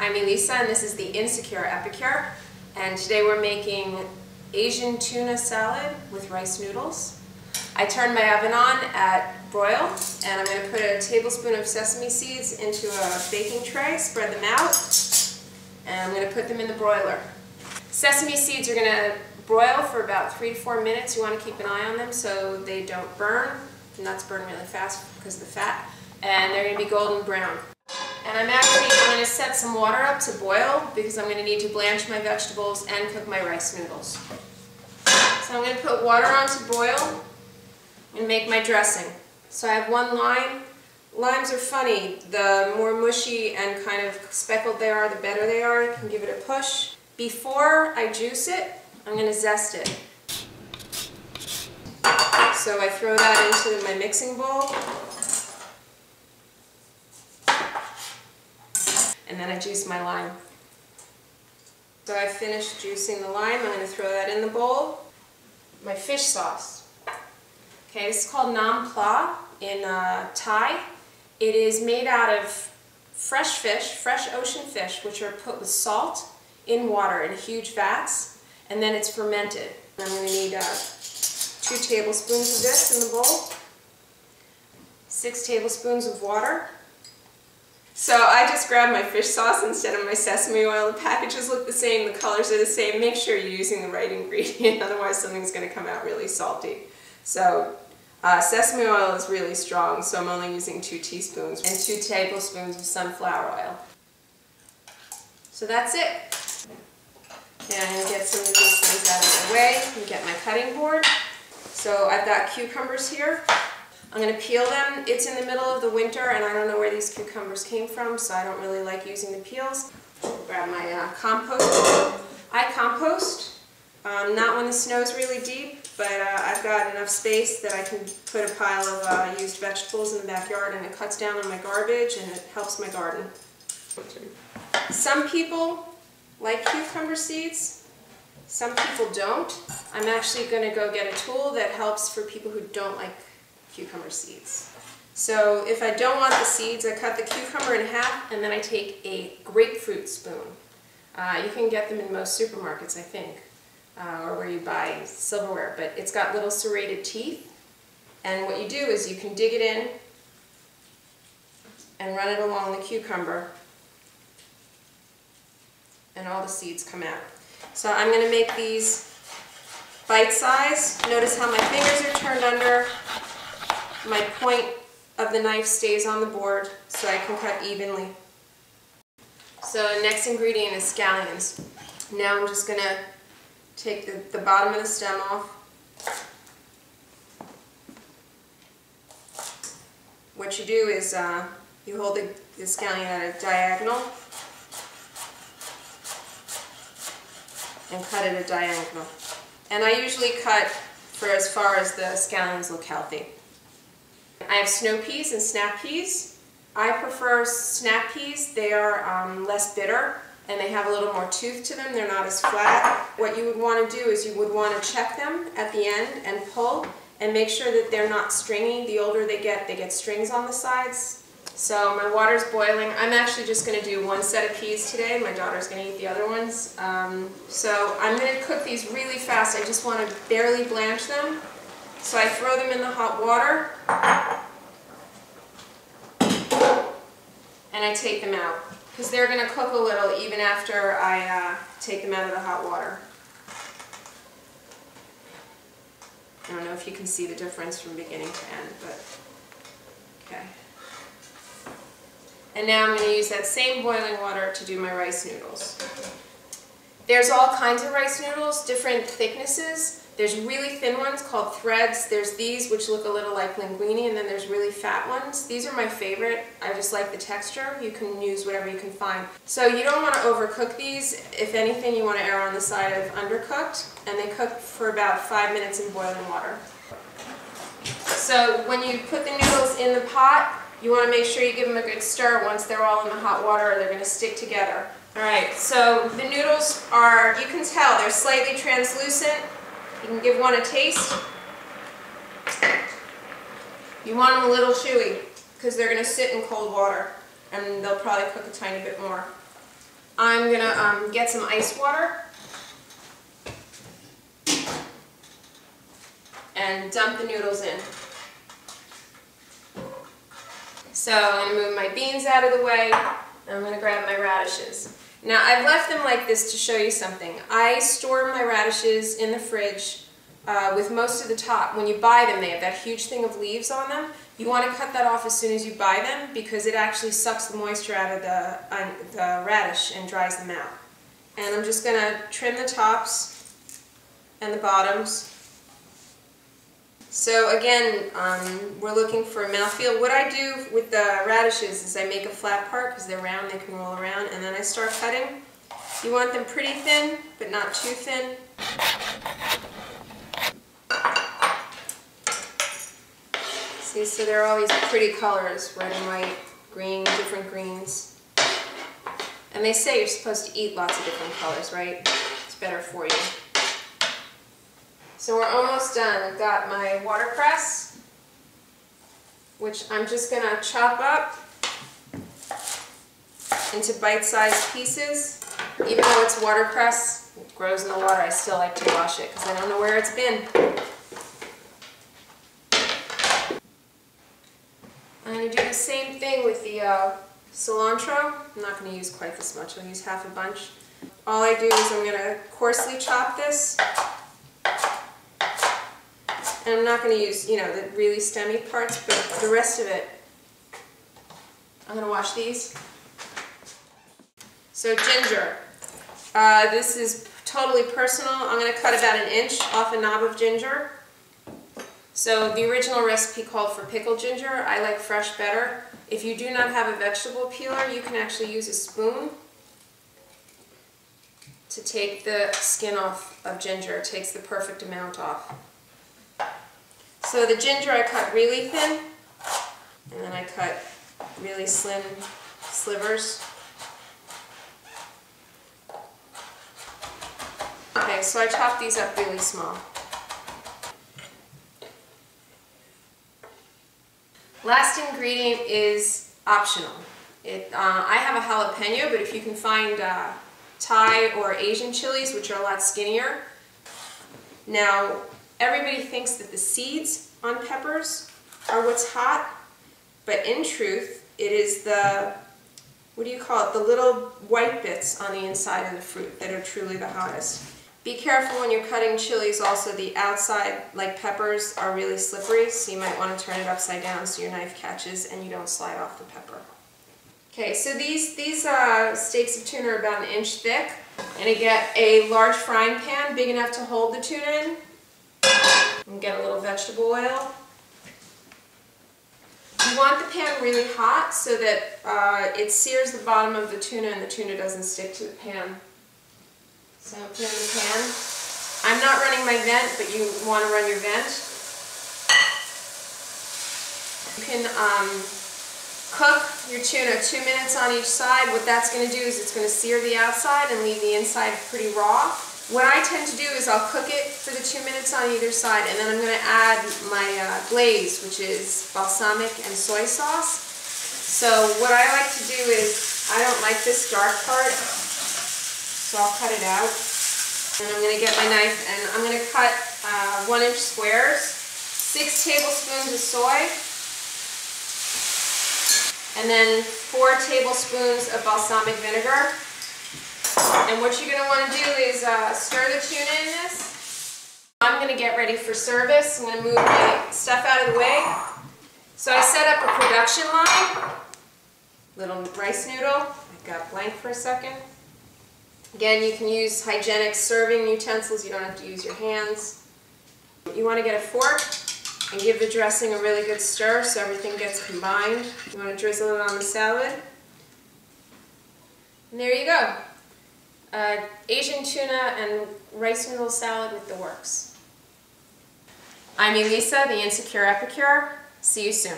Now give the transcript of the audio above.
I'm Elisa and this is the InsecureEpicure, and today we're making Asian tuna salad with rice noodles. I turned my oven on at broil and I'm going to put a tablespoon of sesame seeds into a baking tray, spread them out, and I'm going to put them in the broiler. Sesame seeds are going to broil for about 3 to 4 minutes. You want to keep an eye on them so they don't burn. The nuts burn really fast because of the fat, and they're going to be golden brown. And I'm going to set some water up to boil because I'm going to need to blanch my vegetables and cook my rice noodles. So I'm going to put water on to boil and make my dressing. So I have 1 lime. Limes are funny. The more mushy and kind of speckled they are, the better they are. You can give it a push. Before I juice it, I'm going to zest it. So I throw that into my mixing bowl. And then I juice my lime. So I finished juicing the lime. I'm going to throw that in the bowl. My fish sauce. Okay, this is called nam pla in Thai. It is made out of fresh fish, fresh ocean fish, which are put with salt in water in huge vats, and then it's fermented. I'm going to need 2 tablespoons of this in the bowl, 6 tablespoons of water. So I just grabbed my fish sauce instead of my sesame oil. The packages look the same, the colors are the same. Make sure you're using the right ingredient, otherwise something's going to come out really salty. So sesame oil is really strong, so I'm only using 2 teaspoons and 2 tablespoons of sunflower oil. So that's it. And I'm going to get some of these things out of the way and get my cutting board. So I've got cucumbers here. I'm going to peel them. It's in the middle of the winter and I don't know where these cucumbers came from, so I don't really like using the peels. Grab my compost. I compost, not when the snow's really deep, but I've got enough space that I can put a pile of used vegetables in the backyard, and it cuts down on my garbage and it helps my garden. Some people like cucumber seeds, some people don't. I'm actually going to go get a tool that helps for people who don't like cucumber seeds. So if I don't want the seeds, I cut the cucumber in half and then I take a grapefruit spoon. You can get them in most supermarkets, I think, or where you buy silverware, but it's got little serrated teeth, and what you do is you can dig it in and run it along the cucumber and all the seeds come out. So I'm going to make these bite-sized. Notice how my fingers are turned under. My point of the knife stays on the board so I can cut evenly. So the next ingredient is scallions. Now I'm just going to take the bottom of the stem off. What you do is you hold the scallion at a diagonal and cut it a diagonal. And I usually cut for as far as the scallions look healthy. I have snow peas and snap peas. I prefer snap peas. They are less bitter and they have a little more tooth to them. They're not as flat. What you would want to do is you would want to check them at the end and pull and make sure that they're not stringy. The older they get strings on the sides. So my water's boiling. I'm actually just going to do 1 set of peas today. My daughter's going to eat the other ones. So I'm going to cook these really fast. I just want to barely blanch them. So I throw them in the hot water and I take them out because they're going to cook a little even after I take them out of the hot water. I don't know if you can see the difference from beginning to end, but okay. And now I'm going to use that same boiling water to do my rice noodles. There's all kinds of rice noodles, different thicknesses. There's really thin ones called threads. There's these which look a little like linguine, and then there's really fat ones. These are my favorite. I just like the texture. You can use whatever you can find. So you don't want to overcook these. If anything, you want to err on the side of undercooked, and they cook for about 5 minutes in boiling water. So when you put the noodles in the pot, you want to make sure you give them a good stir. Once they're all in the hot water, they're going to stick together. Alright, so the noodles are, you can tell, they're slightly translucent. You can give one a taste. You want them a little chewy because they're going to sit in cold water and they'll probably cook a tiny bit more. I'm gonna get some ice water and dump the noodles in. So I'm going to move my beans out of the way, and I'm going to grab my radishes. Now I've left them like this to show you something. I store my radishes in the fridge with most of the top. When you buy them, they have that huge thing of leaves on them. You want to cut that off as soon as you buy them because it actually sucks the moisture out of the radish and dries them out. And I'm just going to trim the tops and the bottoms. So again, we're looking for mouthfeel. What I do with the radishes is I make a flat part because they're round, they can roll around, and then I start cutting. You want them pretty thin, but not too thin. See, so there are all these pretty colors, red and white, green, different greens. And they say you're supposed to eat lots of different colors, right? It's better for you. So we're almost done. I've got my watercress, which I'm just going to chop up into bite-sized pieces. Even though it's watercress, it grows in the water, I still like to wash it because I don't know where it's been. I'm going to do the same thing with the cilantro. I'm not going to use quite this much. I'll use half a bunch. All I do is I'm going to coarsely chop this. And I'm not going to use, you know, the really stemmy parts, but the rest of it, I'm going to wash these. So ginger. This is totally personal. I'm going to cut about 1 inch off a knob of ginger. So the original recipe called for pickled ginger. I like fresh better. If you do not have a vegetable peeler, you can actually use a spoon to take the skin off of ginger. It takes the perfect amount off. So the ginger I cut really thin, and then I cut really slim slivers. Okay, so I chopped these up really small. Last ingredient is optional. I have a jalapeno, but if you can find Thai or Asian chilies, which are a lot skinnier. Now, everybody thinks that the seeds on peppers are what's hot, but in truth, it is the, what do you call it, the little white bits on the inside of the fruit that are truly the hottest. Be careful when you're cutting chilies also, the outside, like peppers, are really slippery, so you might want to turn it upside down so your knife catches and you don't slide off the pepper. Okay, so these steaks of tuna are about 1 inch thick. I'm going to get a large frying pan big enough to hold the tuna in. And get a little vegetable oil. You want the pan really hot so that it sears the bottom of the tuna and the tuna doesn't stick to the pan. So put it in the pan. I'm not running my vent, but you want to run your vent. You can cook your tuna 2 minutes on each side. What that's going to do is it's going to sear the outside and leave the inside pretty raw. What I tend to do is I'll cook it for the 2 minutes on either side, and then I'm going to add my glaze, which is balsamic and soy sauce. So what I like to do is, I don't like this dark part, so I'll cut it out. And I'm going to get my knife and I'm going to cut 1 inch squares, 6 tablespoons of soy, and then 4 tablespoons of balsamic vinegar. And what you're going to want to do is stir the tuna in this. I'm going to get ready for service. I'm going to move my stuff out of the way. So I set up a production line. Little rice noodle. It got blank for a second. Again, you can use hygienic serving utensils. You don't have to use your hands. You want to get a fork and give the dressing a really good stir so everything gets combined. You want to drizzle it on the salad. And there you go. Asian tuna and rice noodle salad with the works. I'm Elisa, the InsecureEpicure. See you soon.